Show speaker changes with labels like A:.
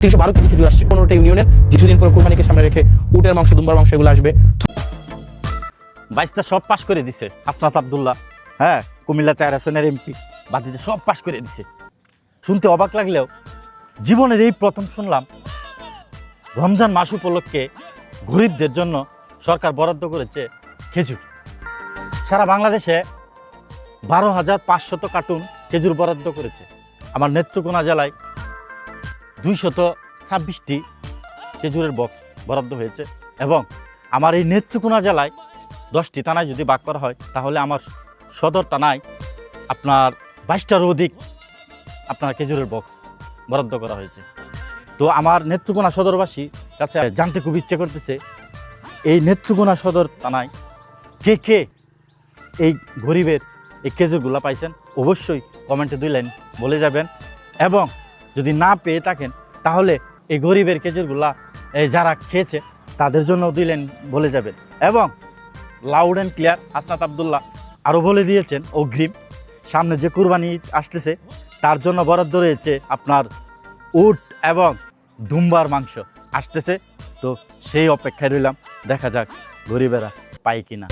A: 312 KG খেজুর আসছে 15টা ইউনিয়নের। কিছুদিন পর কুরবানিকে সামনে রেখে উটের মাংস, দুম্বার মাংস এগুলো আসবে।
B: বাইশটা সব পাশ করে দিছে হাসনাত আব্দুল্লাহ, হ্যাঁ, কুমিল্লা 4 আসনের এমপি বাতিতে সব পাশ করে দিছে। শুনতে অবাক লাগলেও জীবনের এই প্রথম শুনলাম রমজান মাস উপলক্ষে গরিবদের জন্য সরকার বরাদ্দ করেছে খেজুর। সারা বাংলাদেশে 12,500 কার্টুন খেজুর বরাদ্দ করেছে। আমার নেত্রকোনা জেলায় 226টি খেজুরের বক্স বরাদ্দ হয়েছে এবং আমার এই নেত্রকোনা জেলায় 10টি থানায় যদি ভাগ করা হয় তাহলে আমার সদর থানায় আপনার 22টারও অধিক আপনার খেজুরের বক্স বরাদ্দ করা হয়েছে। তো আমার নেত্রকোনা সদরবাসী কাছে জানতে খুব ইচ্ছে করতেছে এই নেত্রকোনা সদর থানায় কে কে এই গরিবের এই খেজুরগুলো পাইছেন, অবশ্যই কমেন্টে 2 লাইন বলে যাবেন। এবং যদি না পেয়ে থাকেন তাহলে এই গরিবের খেজুরগুলা যারা খেয়েছে তাদের জন্য 2 লাইন বলে যাবেন। এবং loud and clear Hasnat Abdullah আরও বলে দিয়েছেন অগ্রিম সামনে যে কুরবানি আসতেছে তার জন্য বরাদ্দ রয়েছে আপনার উট এবং দুম্বার মাংস আসতেছে। তো সেই অপেক্ষায় রইলাম, দেখা যাক গরিবেরা পায় কিনা।